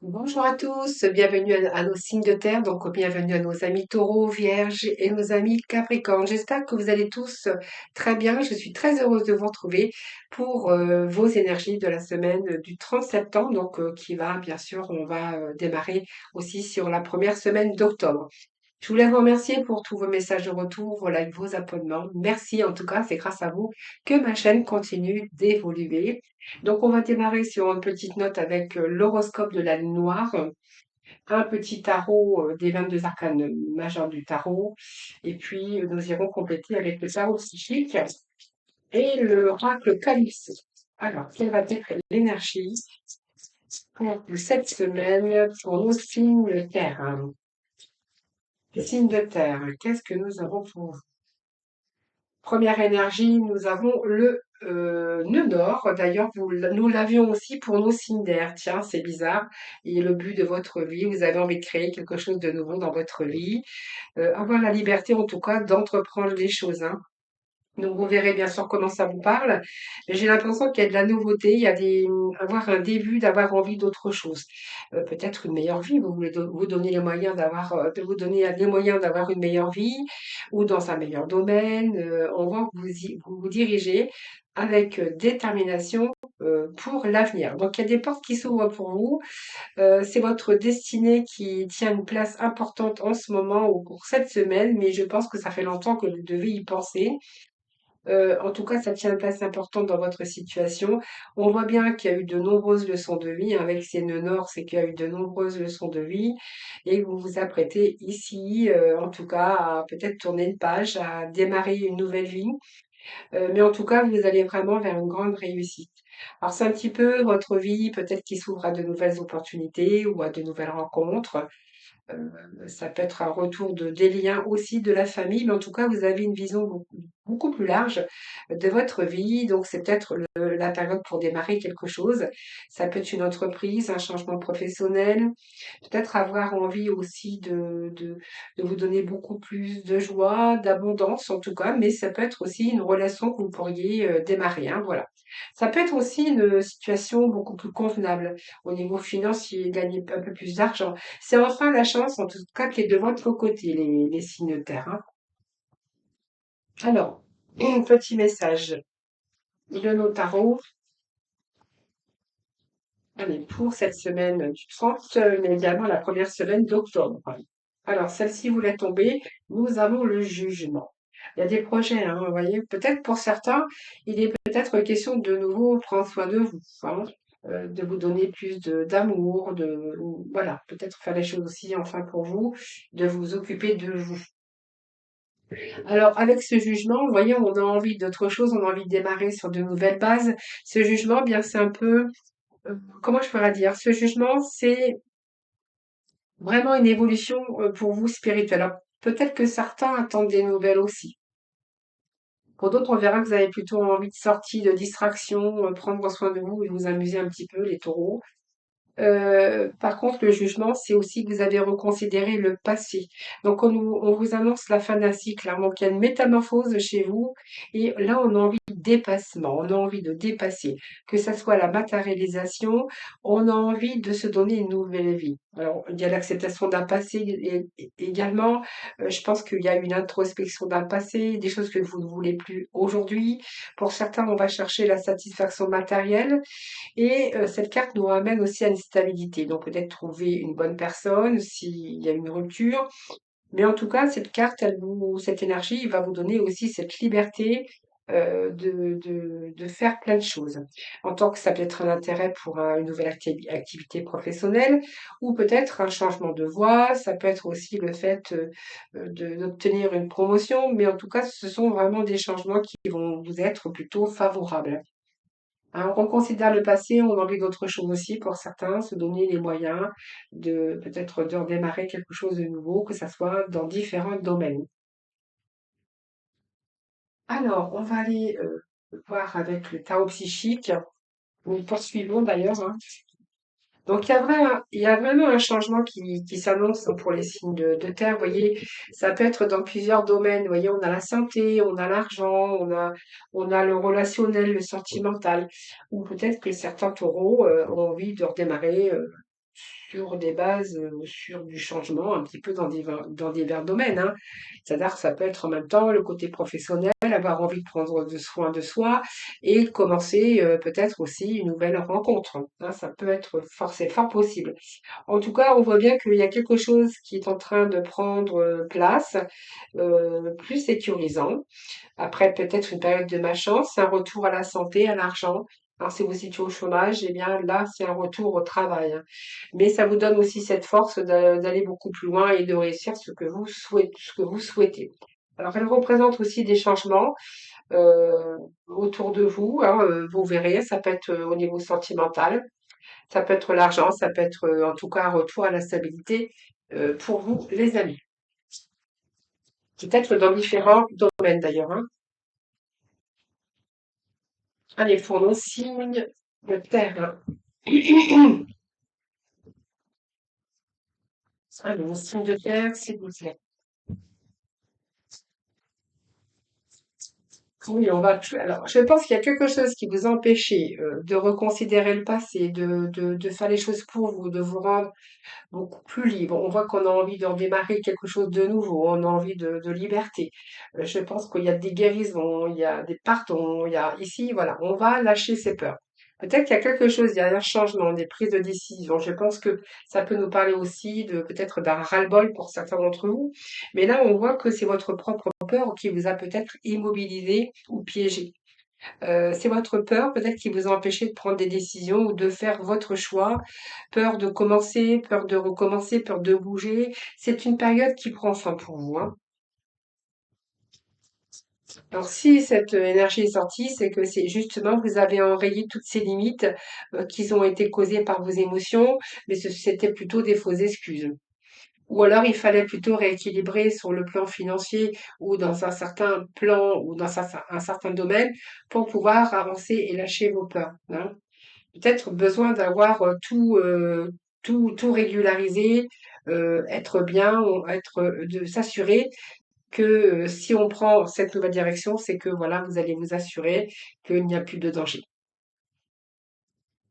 Bonjour à tous, bienvenue à nos signes de terre, donc bienvenue à nos amis taureaux, vierges et nos amis capricornes. J'espère que vous allez tous très bien. Je suis très heureuse de vous retrouver pour vos énergies de la semaine du 30 septembre, donc qui va, bien sûr, on va démarrer aussi sur la première semaine d'octobre. Je voulais vous remercier pour tous vos messages de retour, vos likes, vos abonnements. Merci en tout cas, c'est grâce à vous que ma chaîne continue d'évoluer. Donc on va démarrer sur une petite note avec l'horoscope de la lune noire, un petit tarot des 22 arcanes majeurs du tarot, et puis nous irons compléter avec le tarot psychique et le oracle Calypso. Alors, quelle va être l'énergie pour cette semaine pour nos signes de terre, hein? Les signes de terre, qu'est-ce que nous avons pour vous? Première énergie, nous avons le nœud nord. D'ailleurs, nous l'avions aussi pour nos signes d'air. Tiens, c'est bizarre. Et le but de votre vie, vous avez envie de créer quelque chose de nouveau dans votre vie. Avoir la liberté, en tout cas, d'entreprendre les choses, hein. Donc vous verrez bien sûr comment ça vous parle. J'ai l'impression qu'il y a de la nouveauté, il y a avoir un début, d'avoir envie d'autre chose. Peut-être une meilleure vie, vous voulez vous donner les moyens de vous donner les moyens d'avoir une meilleure vie ou dans un meilleur domaine. On voit que vous vous dirigez avec détermination pour l'avenir. Donc il y a des portes qui s'ouvrent pour vous. C'est votre destinée qui tient une place importante en ce moment ou pour cette semaine, mais je pense que ça fait longtemps que vous devez y penser. En tout cas, ça tient une place importante dans votre situation. On voit bien qu'il y a eu de nombreuses leçons de vie, hein. Avec ces nœuds nord, c'est qu'il y a eu de nombreuses leçons de vie et vous vous apprêtez ici, en tout cas, à peut-être tourner une page, à démarrer une nouvelle vie. Mais en tout cas, vous allez vraiment vers une grande réussite. Alors, c'est un petit peu votre vie, peut-être qui s'ouvre à de nouvelles opportunités ou à de nouvelles rencontres. Ça peut être un retour des liens aussi de la famille, mais en tout cas, vous avez une vision beaucoup plus large de votre vie. Donc, c'est peut-être la période pour démarrer quelque chose. Ça peut être une entreprise, un changement professionnel, peut-être avoir envie aussi de vous donner beaucoup plus de joie, d'abondance en tout cas, mais ça peut être aussi une relation que vous pourriez démarrer, hein, voilà. Ça peut être aussi une situation beaucoup plus convenable au niveau financier, gagner un peu plus d'argent. C'est enfin la chance, en tout cas, qui est de votre côté, les signes de terre, hein. Alors, un petit message de nos tarots, allez, pour cette semaine du 30, mais également la première semaine d'octobre. Alors, celle-ci voulait tomber, nous avons le jugement. Il y a des projets, hein, vous voyez. Peut-être pour certains, il est peut-être question de nouveau prendre soin de vous, hein, de vous donner plus d'amour, voilà, peut-être faire les choses aussi enfin pour vous, de vous occuper de vous. Alors, avec ce jugement, vous voyez, on a envie d'autre chose, on a envie de démarrer sur de nouvelles bases. Ce jugement, bien, c'est un peu, comment je pourrais dire, ce jugement, c'est vraiment une évolution pour vous spirituelle. Alors, peut-être que certains attendent des nouvelles aussi. Pour d'autres, on verra que vous avez plutôt envie de sortie, de distraction, prendre soin de vous et vous amuser un petit peu, les taureaux. Par contre, le jugement, c'est aussi que vous avez reconsidéré le passé. Donc, on vous annonce la fin d'un cycle, hein. Donc, il y a une métamorphose chez vous. Et là, on a envie de dépassement, on a envie de dépasser. Que ça soit la matérialisation, on a envie de se donner une nouvelle vie. Alors, il y a l'acceptation d'un passé également. Je pense qu'il y a une introspection d'un passé, des choses que vous ne voulez plus aujourd'hui. Pour certains, on va chercher la satisfaction matérielle. Et cette carte nous ramène aussi à une stabilité. Donc peut-être trouver une bonne personne s'il y a une rupture. Mais en tout cas, cette carte, cette énergie va vous donner aussi cette liberté de faire plein de choses. En tant que ça peut être un intérêt pour une nouvelle activité professionnelle ou peut-être un changement de voie. Ça peut être aussi le fait d'obtenir une promotion. Mais en tout cas, ce sont vraiment des changements qui vont vous être plutôt favorables. Hein, on reconsidère le passé, on a envie d'autre chose aussi pour certains, se donner les moyens de peut-être de redémarrer quelque chose de nouveau, que ça soit dans différents domaines. Alors, on va aller voir avec le tarot psychique. Nous poursuivons d'ailleurs, hein. Donc, il y a vraiment un changement qui s'annonce pour les signes de terre. Vous voyez, ça peut être dans plusieurs domaines. Vous voyez, on a la santé, on a l'argent, on a le relationnel, le sentimental. Ou peut-être que certains taureaux ont envie de redémarrer. sur des bases, sur du changement un petit peu dans divers domaines, hein. C'est-à-dire que ça peut être en même temps le côté professionnel, avoir envie de prendre soin de soi et commencer peut-être aussi une nouvelle rencontre, hein. Ça peut être c'est fort possible. En tout cas, on voit bien qu'il y a quelque chose qui est en train de prendre place, plus sécurisant. Après peut-être une période de malchance, un retour à la santé, à l'argent. Alors, si vous étiez au chômage, eh bien là, c'est un retour au travail, hein. Mais ça vous donne aussi cette force d'aller beaucoup plus loin et de réussir ce que vous souhaitez. Alors, elle représente aussi des changements autour de vous, hein, vous verrez, ça peut être au niveau sentimental, ça peut être l'argent, ça peut être en tout cas un retour à la stabilité pour vous, les amis. Peut-être dans différents domaines d'ailleurs, hein. Allez, pour nos signes de terre. Allez, nos signes de terre, s'il vous plaît. Oui, on va plus. Alors, je pense qu'il y a quelque chose qui vous empêchait de reconsidérer le passé, de faire les choses pour vous, de vous rendre beaucoup plus libre. On voit qu'on a envie de redémarrer quelque chose de nouveau, on a envie de liberté. Je pense qu'il y a des guérisons, il y a des partons, il y a ici, voilà, on va lâcher ses peurs. Peut-être qu'il y a quelque chose, il y a un changement, des prises de décision. Je pense que ça peut nous parler aussi de peut-être d'un ras-le-bol pour certains d'entre vous. Mais là, on voit que c'est votre propre peur qui vous a peut-être immobilisé ou piégé. C'est votre peur peut-être qui vous a empêché de prendre des décisions ou de faire votre choix. Peur de commencer, peur de recommencer, peur de bouger. C'est une période qui prend fin pour vous, hein. Alors si cette énergie est sortie, c'est que c'est justement vous avez enrayé toutes ces limites qui ont été causées par vos émotions, mais c'était plutôt des fausses excuses. Ou alors il fallait plutôt rééquilibrer sur le plan financier ou dans un certain plan ou dans un certain domaine pour pouvoir avancer et lâcher vos peurs, hein. Peut-être besoin d'avoir tout régularisé, être bien, de s'assurer que si on prend cette nouvelle direction, c'est que voilà, vous allez vous assurer qu'il n'y a plus de danger.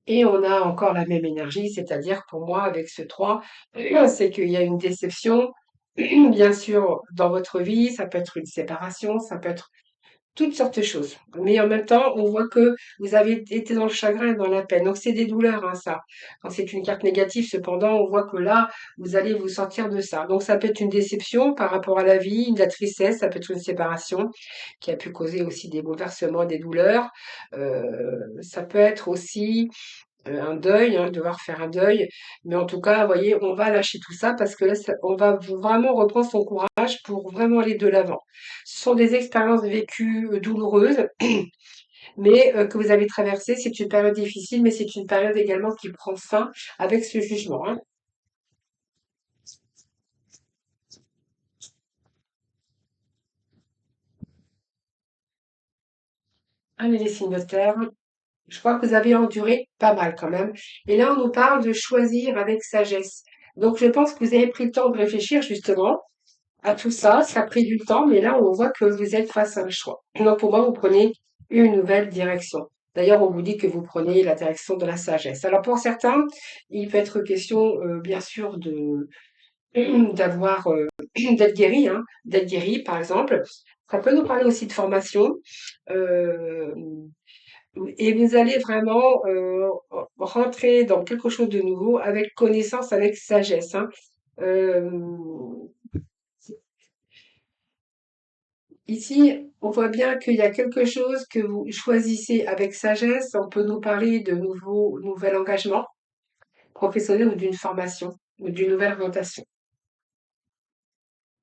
Et on a encore la même énergie, c'est-à-dire pour moi, avec ce 3, c'est qu'il y a une déception, bien sûr, dans votre vie, ça peut être une séparation, ça peut être toutes sortes de choses. Mais en même temps, on voit que vous avez été dans le chagrin et dans la peine. Donc c'est des douleurs, hein, ça. Quand c'est une carte négative, cependant, on voit que là, vous allez vous sortir de ça. Donc ça peut être une déception par rapport à la vie, de la tristesse, ça peut être une séparation qui a pu causer aussi des bouleversements, des douleurs. Ça peut être aussi un deuil, hein, devoir faire un deuil. Mais en tout cas, vous voyez, on va lâcher tout ça parce que là, on va vraiment reprendre son courage pour vraiment aller de l'avant. Ce sont des expériences vécues douloureuses, mais que vous avez traversées. C'est une période difficile, mais c'est une période également qui prend fin avec ce jugement, hein. Allez, les signes de terre. Je crois que vous avez enduré pas mal quand même. Et là, on nous parle de choisir avec sagesse. Donc, je pense que vous avez pris le temps de réfléchir justement à tout ça. Ça a pris du temps, mais là, on voit que vous êtes face à un choix. Donc, pour moi, vous prenez une nouvelle direction. D'ailleurs, on vous dit que vous prenez la direction de la sagesse. Alors, pour certains, il peut être question, bien sûr, d'avoir, d'être guéri, hein, d'être guéri, par exemple. Ça peut nous parler aussi de formation. Euh, et vous allez vraiment rentrer dans quelque chose de nouveau avec connaissance, avec sagesse, hein. Euh, Ici, on voit bien qu'il y a quelque chose que vous choisissez avec sagesse. On peut nous parler de nouvel engagement professionnel ou d'une formation ou d'une nouvelle orientation.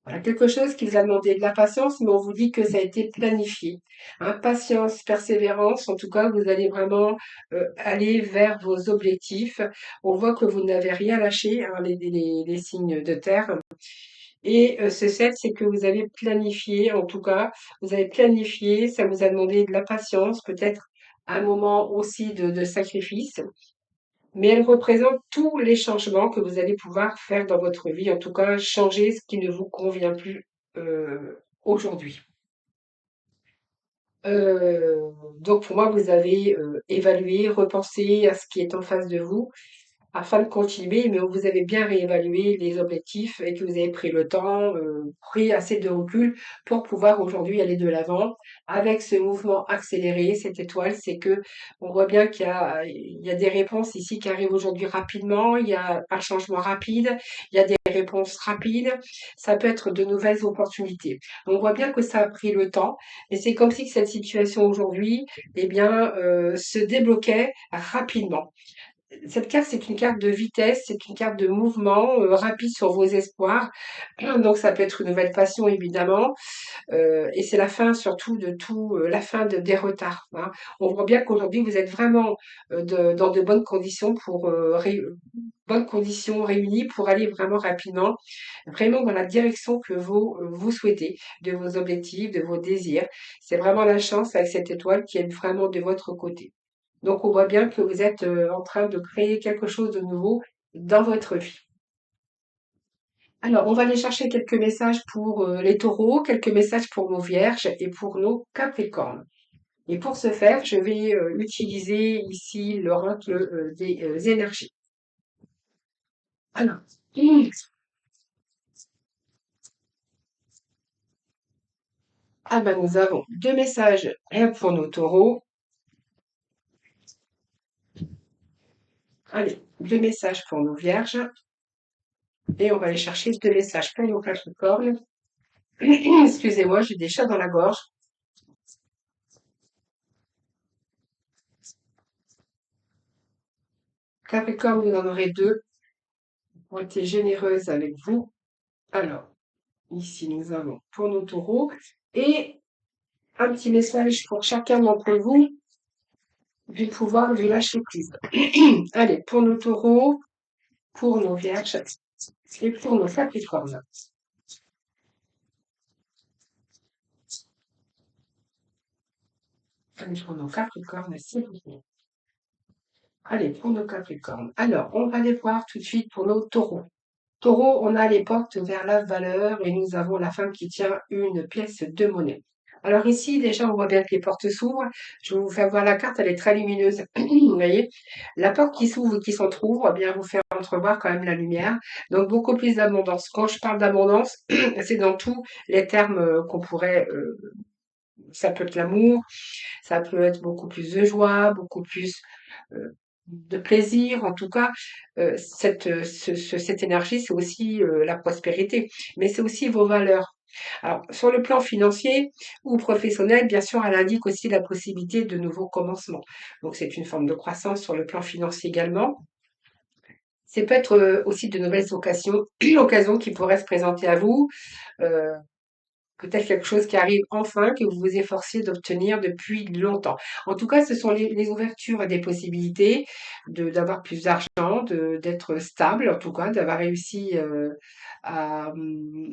Voilà, quelque chose qui vous a demandé de la patience, mais on vous dit que ça a été planifié, hein. Patience, persévérance, en tout cas, vous allez vraiment aller vers vos objectifs. On voit que vous n'avez rien lâché, hein, les signes de terre. Et ce 7, c'est que vous avez planifié, en tout cas, vous avez planifié, ça vous a demandé de la patience, peut-être un moment aussi de sacrifice, mais elle représente tous les changements que vous allez pouvoir faire dans votre vie, en tout cas, changer ce qui ne vous convient plus aujourd'hui. Donc pour moi, vous avez évalué, repensé à ce qui est en face de vous, afin de continuer, mais vous avez bien réévalué les objectifs et que vous avez pris le temps, pris assez de recul pour pouvoir aujourd'hui aller de l'avant. Avec ce mouvement accéléré, cette étoile, c'est que on voit bien qu'il y a des réponses ici qui arrivent aujourd'hui rapidement, il y a un changement rapide, il y a des réponses rapides, ça peut être de nouvelles opportunités. On voit bien que ça a pris le temps, et c'est comme si cette situation aujourd'hui, eh bien, se débloquait rapidement. Cette carte, c'est une carte de vitesse, c'est une carte de mouvement rapide sur vos espoirs. Donc, ça peut être une nouvelle passion, évidemment. Et c'est la fin, surtout, de tout, la fin des retards, hein. On voit bien qu'aujourd'hui, vous êtes vraiment dans de bonnes conditions bonnes conditions réunies pour aller vraiment rapidement, vraiment dans la direction que vous souhaitez, de vos objectifs, de vos désirs. C'est vraiment la chance avec cette étoile qui est vraiment de votre côté. Donc, on voit bien que vous êtes en train de créer quelque chose de nouveau dans votre vie. Alors, on va aller chercher quelques messages pour les taureaux, quelques messages pour nos vierges et pour nos capricornes. Et pour ce faire, je vais utiliser ici l'oracle des énergies. Alors, ah ben, nous avons deux messages pour nos taureaux. Allez, deux messages pour nos vierges. Et on va aller chercher deux messages pour nos capricornes. Excusez-moi, j'ai des chats dans la gorge. Capricorne, vous en aurez deux. Ont été généreuses avec vous. Alors, ici, nous avons pour nos taureaux et un petit message pour chacun d'entre vous du pouvoir du lâcher prise. Allez, pour nos taureaux, pour nos vierges et pour nos capricornes. Allez, pour nos capricornes, s'il vous plaît. Allez, pour nos capricornes. Alors, on va les voir tout de suite pour nos taureaux. Taureau, on a les portes vers la valeur et nous avons la femme qui tient une pièce de monnaie. Alors ici, déjà, on voit bien que les portes s'ouvrent. Je vais vous faire voir la carte, elle est très lumineuse. Vous voyez, la porte qui s'ouvre ou qui s'entrouvre, eh bien, vous fait entrevoir quand même la lumière. Donc, beaucoup plus d'abondance. Quand je parle d'abondance, c'est dans tous les termes qu'on pourrait... ça peut être l'amour, ça peut être beaucoup plus de joie, beaucoup plus de plaisir. En tout cas, cette énergie, c'est aussi la prospérité, mais c'est aussi vos valeurs. Alors, sur le plan financier ou professionnel, bien sûr, elle indique aussi la possibilité de nouveaux commencements. Donc, c'est une forme de croissance sur le plan financier également. C'est peut-être aussi de nouvelles occasions qui pourraient se présenter à vous. Euh, Peut-être quelque chose qui arrive enfin, que vous vous efforciez d'obtenir depuis longtemps. En tout cas, ce sont les ouvertures et des possibilités d'avoir plus d'argent, d'être stable, en tout cas, d'avoir réussi à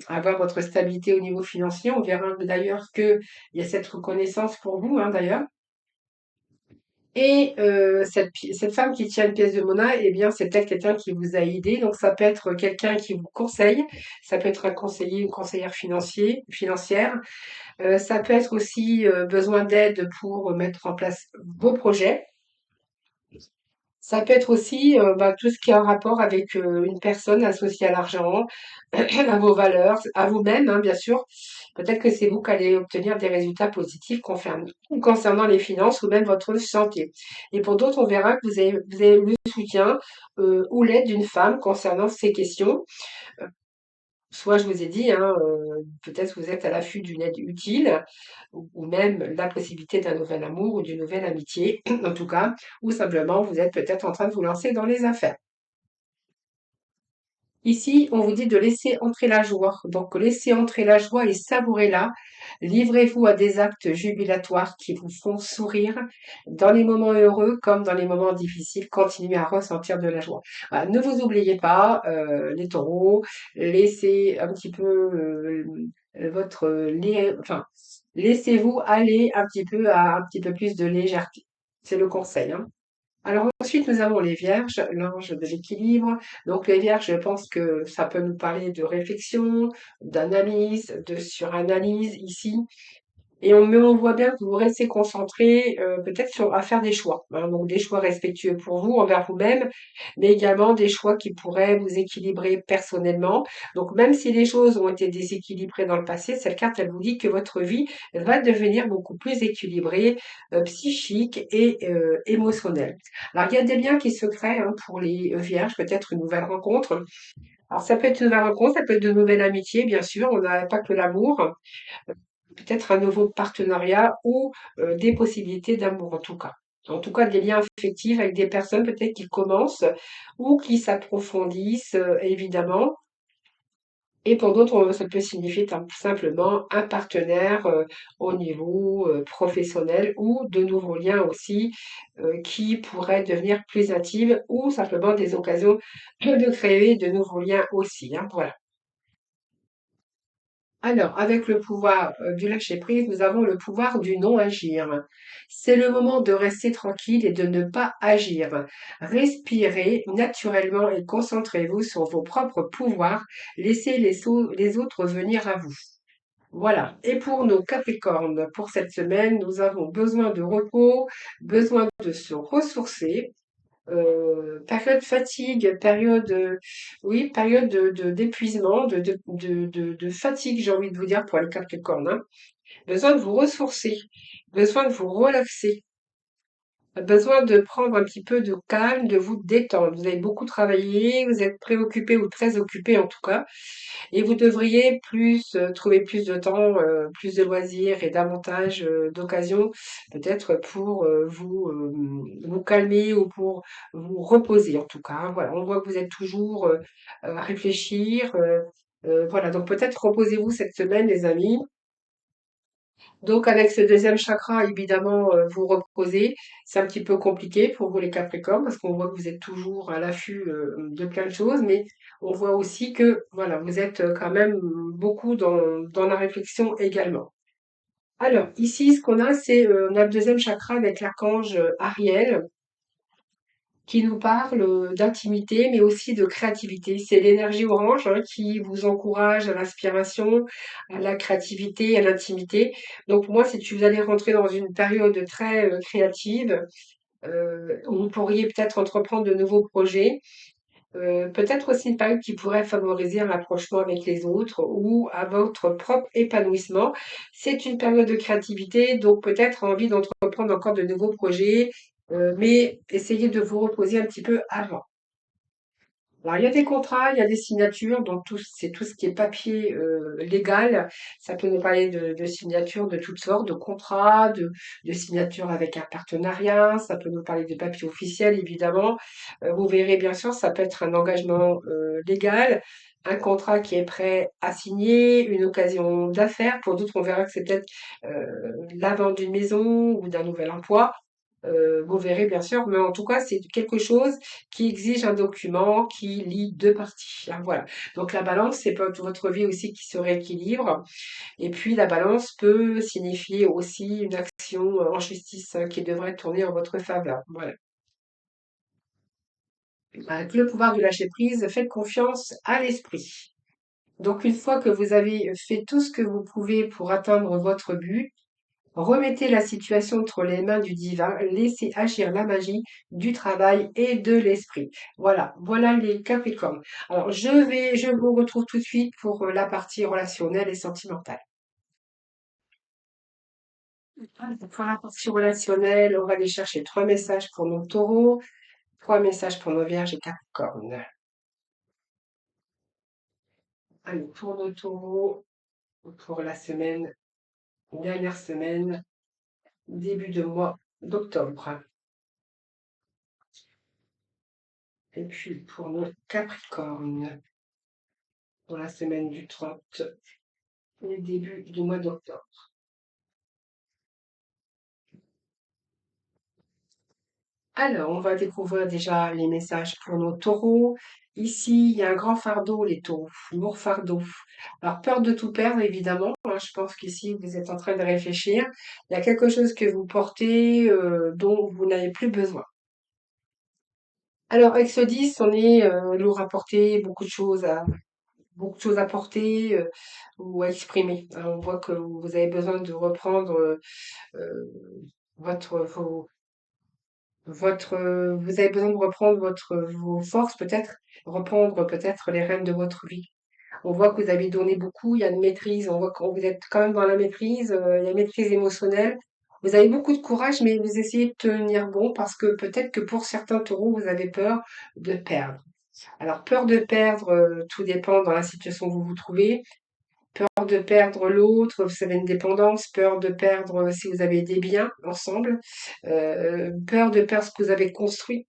avoir votre stabilité au niveau financier. On verra d'ailleurs qu'il y a cette reconnaissance pour vous, hein, d'ailleurs. Et cette femme qui tient une pièce de monnaie, eh bien, c'est peut-être quelqu'un qui vous a aidé. Donc, ça peut être quelqu'un qui vous conseille. Ça peut être un conseiller, une conseillère financière. Ça peut être aussi besoin d'aide pour mettre en place vos projets. Ça peut être aussi tout ce qui est en rapport avec une personne associée à l'argent, à vos valeurs, à vous-même, hein, bien sûr. Peut-être que c'est vous qui allez obtenir des résultats positifs concernant les finances ou même votre santé. Et pour d'autres, on verra que vous avez le soutien ou l'aide d'une femme concernant ces questions. Soit je vous ai dit, hein, peut-être vous êtes à l'affût d'une aide utile, ou même la possibilité d'un nouvel amour ou d'une nouvelle amitié, en tout cas, ou simplement vous êtes peut-être en train de vous lancer dans les affaires. Ici, on vous dit de laisser entrer la joie. Donc, laissez entrer la joie et savourez-la. Livrez-vous à des actes jubilatoires qui vous font sourire. Dans les moments heureux comme dans les moments difficiles, continuez à ressentir de la joie. Voilà, ne vous oubliez pas, les taureaux, laissez un petit peu enfin, laissez-vous aller un petit peu à un petit peu plus de légèreté. C'est le conseil, hein. Alors ensuite, nous avons les vierges, l'ange de l'équilibre. Donc les vierges, je pense que ça peut nous parler de réflexion, d'analyse, de suranalyse ici. Mais on voit bien que vous restez concentré peut-être sur à faire des choix, hein, donc des choix respectueux pour vous, envers vous-même, mais également des choix qui pourraient vous équilibrer personnellement. Donc même si les choses ont été déséquilibrées dans le passé, cette carte, elle vous dit que votre vie va devenir beaucoup plus équilibrée, psychique et émotionnelle. Alors il y a des liens qui se créent hein, pour les vierges, peut-être une nouvelle rencontre. Alors ça peut être une nouvelle rencontre, ça peut être de nouvelles amitiés, bien sûr, on n'a pas que l'amour, peut-être un nouveau partenariat ou des possibilités d'amour en tout cas. En tout cas, des liens affectifs avec des personnes peut-être qui commencent ou qui s'approfondissent, évidemment. Et pour d'autres, ça peut signifier simplement un partenaire au niveau professionnel ou de nouveaux liens aussi qui pourraient devenir plus intimes ou simplement des occasions de créer de nouveaux liens aussi, hein, voilà. Alors, avec le pouvoir du lâcher-prise, nous avons le pouvoir du non-agir. C'est le moment de rester tranquille et de ne pas agir. Respirez naturellement et concentrez-vous sur vos propres pouvoirs. Laissez les autres venir à vous. Voilà. Et pour nos Capricornes, pour cette semaine, nous avons besoin de repos, besoin de se ressourcer. Période fatigue, période, oui, période d'épuisement, de fatigue, j'ai envie de vous dire, pour les Capricornes, hein. Besoin de vous ressourcer, besoin de vous relaxer, besoin de prendre un petit peu de calme, de vous détendre. Vous avez beaucoup travaillé, vous êtes préoccupé ou très occupé en tout cas, et vous devriez trouver plus de temps, plus de loisirs et davantage d'occasions, peut-être pour vous calmer ou pour vous reposer en tout cas, hein. Voilà, on voit que vous êtes toujours à réfléchir. Voilà, donc peut-être reposez-vous cette semaine, les amis. Donc avec ce deuxième chakra, évidemment, vous reposez. C'est un petit peu compliqué pour vous les Capricornes parce qu'on voit que vous êtes toujours à l'affût de plein de choses, mais on voit aussi que voilà, vous êtes quand même beaucoup dans la réflexion également. Alors ici, ce qu'on a, c'est on a le deuxième chakra avec l'archange Ariel qui nous parle d'intimité, mais aussi de créativité. C'est l'énergie orange hein, qui vous encourage à l'inspiration, à la créativité, à l'intimité. Donc moi, si vous allez rentrer dans une période très créative, vous pourriez peut-être entreprendre de nouveaux projets. Peut-être aussi une période qui pourrait favoriser un rapprochement avec les autres ou à votre propre épanouissement. C'est une période de créativité, donc peut-être envie d'entreprendre encore de nouveaux projets, mais essayez de vous reposer un petit peu avant. Alors, il y a des contrats, il y a des signatures, donc c'est tout ce qui est papier légal. Ça peut nous parler de signatures de toutes sortes, de contrats, de signatures avec un partenariat. Ça peut nous parler de papiers officiels, évidemment. Vous verrez, bien sûr, ça peut être un engagement légal, un contrat qui est prêt à signer, une occasion d'affaires. Pour d'autres, on verra que c'est peut-être la vente d'une maison ou d'un nouvel emploi. Vous verrez bien sûr, mais en tout cas, c'est quelque chose qui exige un document qui lie deux parties, hein, voilà. Donc la balance, c'est votre vie aussi qui se rééquilibre. Et puis la balance peut signifier aussi une action en justice qui devrait tourner en votre faveur. Voilà. Avec le pouvoir de lâcher prise, faites confiance à l'esprit. Donc une fois que vous avez fait tout ce que vous pouvez pour atteindre votre but, remettez la situation entre les mains du divin, laissez agir la magie du travail et de l'esprit. Voilà, voilà les Capricornes. Alors, je vous retrouve tout de suite pour la partie relationnelle et sentimentale. Pour la partie relationnelle, on va aller chercher trois messages pour nos taureaux, trois messages pour nos vierges et Capricornes. Allez, pour nos taureaux, pour la semaine, dernière semaine, début de mois d'octobre. Et puis pour nos Capricornes, pour la semaine du 30 et début du mois d'octobre. Alors, on va découvrir déjà les messages pour nos taureaux. Ici, il y a un grand fardeau, les taureaux, lourd fardeau. Alors, peur de tout perdre, évidemment, hein, je pense qu'ici, vous êtes en train de réfléchir. Il y a quelque chose que vous portez dont vous n'avez plus besoin. Alors, avec ce 10, on est lourd à porter, beaucoup de choses beaucoup de choses à porter ou à exprimer, hein. On voit que vous avez besoin de reprendre euh, vos, vous avez besoin de reprendre vos forces peut-être, reprendre peut-être les rênes de votre vie. On voit que vous avez donné beaucoup, il y a une maîtrise, on voit que vous êtes quand même dans la maîtrise, il y a une maîtrise émotionnelle. Vous avez beaucoup de courage, mais vous essayez de tenir bon parce que peut-être que pour certains taureaux, vous avez peur de perdre. Alors, peur de perdre, tout dépend dans la situation où vous vous trouvez. Peur de perdre l'autre, vous avez une dépendance, peur de perdre si vous avez des biens ensemble, peur de perdre ce que vous avez construit.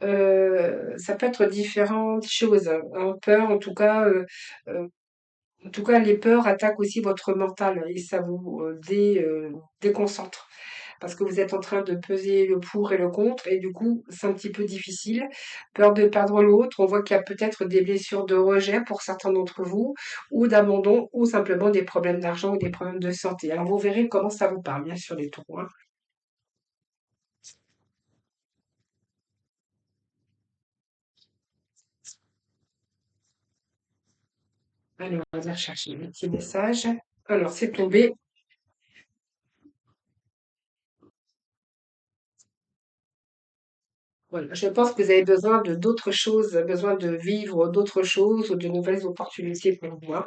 Ça peut être différentes choses, hein. Peur, euh, en tout cas, les peurs attaquent aussi votre mental et ça vous déconcentre parce que vous êtes en train de peser le pour et le contre et du coup, c'est un petit peu difficile. Peur de perdre l'autre, on voit qu'il y a peut-être des blessures de rejet pour certains d'entre vous ou d'abandon ou simplement des problèmes d'argent ou des problèmes de santé. Alors, vous verrez comment ça vous parle, bien sûr, les taureaux, hein. Alors, on va chercher le petit message. Alors, c'est tombé. Voilà, je pense que vous avez besoin de d'autres choses, besoin de vivre d'autres choses ou de nouvelles opportunités pour vous, hein.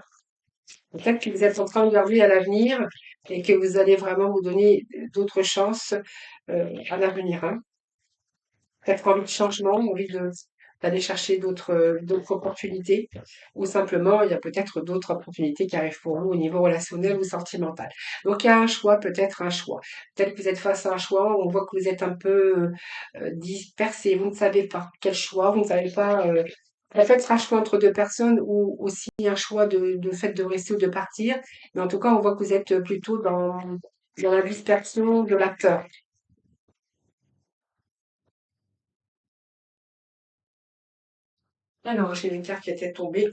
Peut-être que vous êtes en train de regarder à l'avenir et que vous allez vraiment vous donner d'autres chances à l'avenir, hein. Peut-être envie de changement, d'aller chercher d'autres opportunités, ou simplement il y a peut-être d'autres opportunités qui arrivent pour vous au niveau relationnel ou sentimental. Donc il y a un choix, peut-être un choix. Peut-être que vous êtes face à un choix, on voit que vous êtes un peu dispersé, vous ne savez pas quel choix, vous ne savez pas. En fait, ce sera un choix entre deux personnes ou aussi un choix de fait de rester ou de partir. Mais en tout cas, on voit que vous êtes plutôt dans la dispersion de la peur. Alors, j'ai une carte qui était tombée.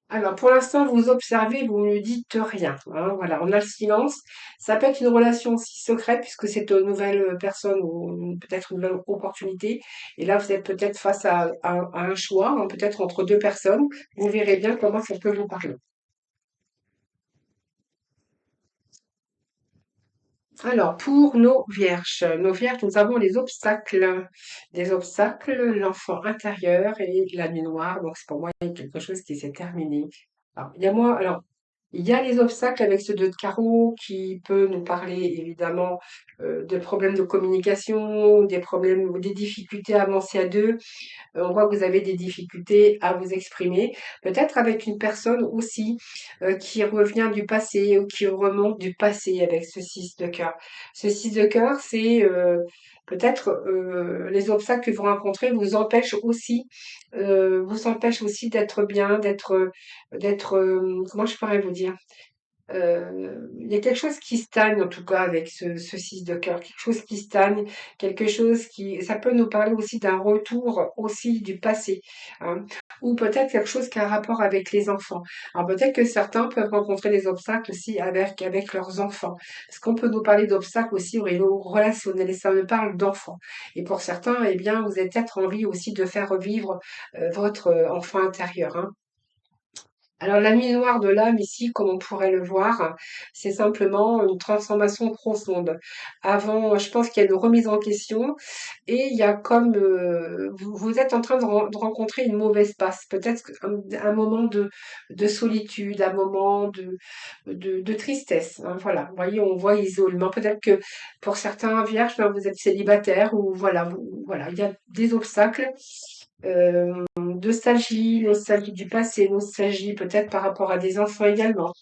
Alors, pour l'instant, vous observez, vous ne dites rien, hein, voilà, on a le silence. Ça peut être une relation aussi secrète puisque c'est une nouvelle personne ou peut-être une nouvelle opportunité. Et là, vous êtes peut-être face à un choix, hein, peut-être entre deux personnes. Vous verrez bien comment ça peut vous parler. Alors, pour nos vierges, nous avons les obstacles. Des obstacles, l'enfant intérieur et la nuit noire. Donc, c'est pour moi quelque chose qui s'est terminé. Alors, il y a les obstacles avec ce 2 de carreau qui peut nous parler évidemment de problèmes de communication, des problèmes ou des difficultés à avancer à deux. On voit que vous avez des difficultés à vous exprimer, peut-être avec une personne aussi qui revient du passé ou qui remonte du passé avec ce 6 de cœur. Ce 6 de cœur, c'est peut-être les obstacles que vous rencontrez vous empêchent aussi d'être bien, comment je pourrais vous dire? Il y a quelque chose qui stagne en tout cas avec ce 6 de cœur, quelque chose qui stagne, quelque chose qui, ça peut nous parler aussi d'un retour aussi du passé, hein, ou peut-être quelque chose qui a un rapport avec les enfants. Alors peut-être que certains peuvent rencontrer des obstacles aussi avec leurs enfants, parce qu'on peut nous parler d'obstacles aussi au niveau relationnel et ça me parle d'enfants. Et pour certains, eh bien, vous avez peut-être envie aussi de faire revivre votre enfant intérieur, hein. Alors, la nuit noire de l'âme, ici, comme on pourrait le voir, c'est simplement une transformation profonde. Avant, je pense qu'il y a une remise en question et il y a comme vous êtes en train de rencontrer une mauvaise passe, peut-être un moment de solitude, un moment de tristesse, hein, voilà. Vous voyez, on voit isolement. Peut-être que pour certains vierges, ben, vous êtes célibataire ou voilà, voilà, il y a des obstacles. Nostalgie, nostalgie du passé, nostalgie peut-être par rapport à des enfants également.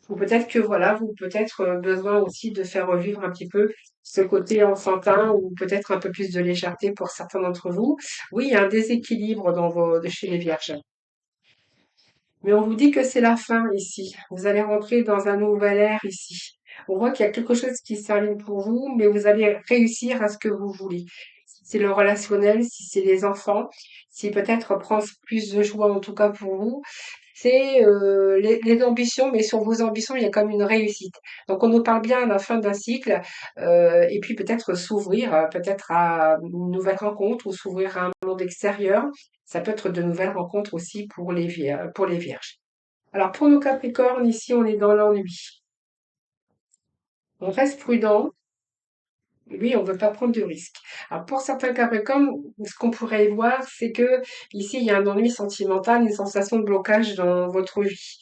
Ou peut-être que voilà, vous peut-être besoin aussi de faire revivre un petit peu ce côté enfantin ou peut-être un peu plus de légèreté pour certains d'entre vous. Oui, il y a un déséquilibre chez les vierges. Mais on vous dit que c'est la fin ici. Vous allez rentrer dans un nouvel ère ici. On voit qu'il y a quelque chose qui se termine pour vous, mais vous allez réussir à ce que vous voulez. Si c'est le relationnel, si c'est les enfants, si peut-être prendre plus de joie en tout cas pour vous, c'est les ambitions, mais sur vos ambitions, il y a comme une réussite. Donc on nous parle bien à la fin d'un cycle, et puis peut-être s'ouvrir, peut-être à une nouvelle rencontre ou s'ouvrir à un monde extérieur. Ça peut être de nouvelles rencontres aussi pour les vierges. Alors pour nos Capricornes, ici on est dans l'ennui. On reste prudent. Oui, on ne veut pas prendre de risques. Alors pour certains Capricornes, ce qu'on pourrait y voir, c'est que ici, il y a un ennui sentimental, une sensation de blocage dans votre vie.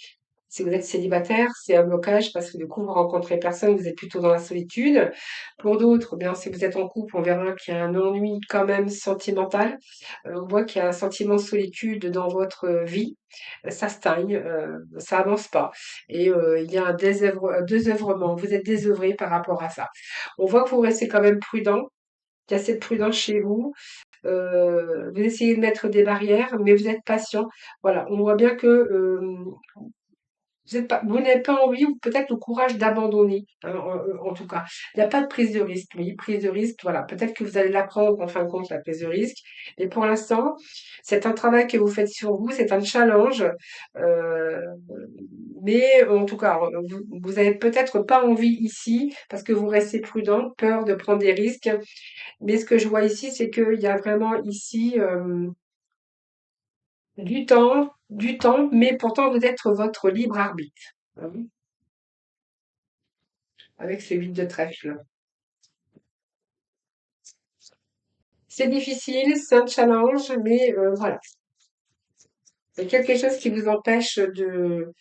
Si vous êtes célibataire, c'est un blocage parce que du coup, vous rencontrez personne, vous êtes plutôt dans la solitude. Pour d'autres, bien, si vous êtes en couple, on verra qu'il y a un ennui quand même sentimental. On voit qu'il y a un sentiment de solitude dans votre vie. Ça stagne, ça avance pas. Et il y a un désœuvrement. Vous êtes désœuvré par rapport à ça. On voit que vous restez quand même prudent. Il y a cette prudence chez vous. Vous essayez de mettre des barrières, mais vous êtes patient. Voilà, on voit bien que vous n'avez pas envie ou peut-être le courage d'abandonner, hein, en tout cas. Il n'y a pas de prise de risque. Oui, prise de risque, voilà. Peut-être que vous allez l'apprendre en fin de compte, la prise de risque. Mais pour l'instant, c'est un travail que vous faites sur vous, c'est un challenge. euh, mais en tout cas, vous avez peut-être pas envie ici parce que vous restez prudent, peur de prendre des risques. Mais ce que je vois ici, c'est qu'il y a vraiment ici du temps, mais pourtant vous êtes votre libre arbitre. Hein, avec ce 8 de trèfle. C'est difficile, c'est un challenge, mais voilà. C'est quelque chose qui vous empêche de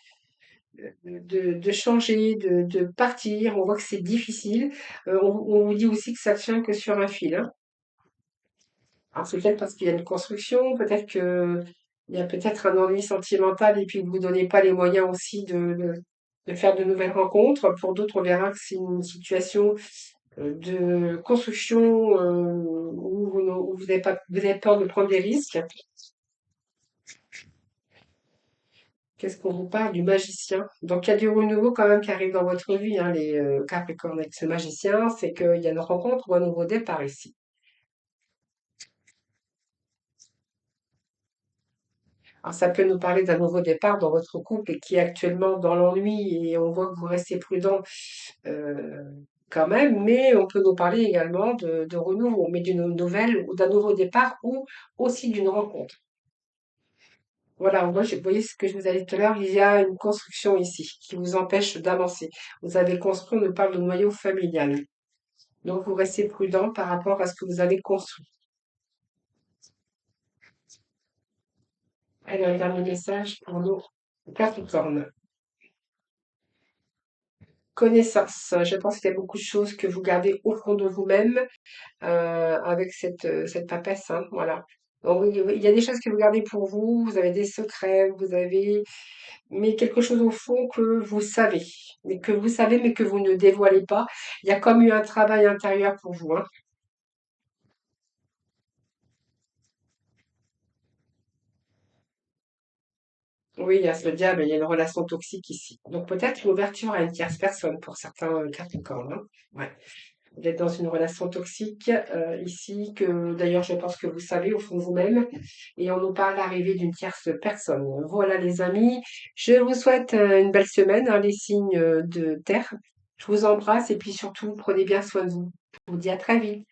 changer, de partir. On voit que c'est difficile. On vous dit aussi que ça tient que sur un fil. Hein. Alors c'est peut-être parce qu'il y a une construction, peut-être que il y a peut-être un ennui sentimental et puis que vous ne donnez pas les moyens aussi de faire de nouvelles rencontres. Pour d'autres, on verra que c'est une situation de construction où vous avez peur de prendre des risques. Qu'est-ce qu'on vous parle du magicien? Donc il y a du renouveau quand même qui arrive dans votre vie, hein, les Capricornes avec ce magicien, c'est qu'il y a une rencontre ou un nouveau départ ici. Alors ça peut nous parler d'un nouveau départ dans votre couple et qui est actuellement dans l'ennui et on voit que vous restez prudent euh, quand même, mais on peut nous parler également de renouveau, mais d'une nouvelle ou d'un nouveau départ ou aussi d'une rencontre. Voilà, moi, vous voyez ce que je vous ai dit tout à l'heure, il y a une construction ici qui vous empêche d'avancer. Vous avez construit, on nous parle de noyau familial. Donc, vous restez prudent par rapport à ce que vous avez construit. Allez, un dernier message pour nos Capricornes. Connaissance. Je pense qu'il y a beaucoup de choses que vous gardez au fond de vous-même avec cette papesse. Hein, voilà. Donc, oui, il y a des choses que vous gardez pour vous, vous avez des secrets, vous avez mais quelque chose au fond que vous savez, mais que vous ne dévoilez pas. Il y a comme eu un travail intérieur pour vous, hein. Oui, il y a ce diable, il y a une relation toxique ici. Donc peut-être une ouverture à une tierce personne pour certains Capricornes, hein. Ouais. Vous êtes dans une relation toxique ici, que d'ailleurs je pense que vous savez au fond de vous-même, et on nous parle d'arrivée d'une tierce personne. Voilà les amis, je vous souhaite une belle semaine, hein, les signes de terre. Je vous embrasse et puis surtout prenez bien soin de vous. Je vous dis à très vite.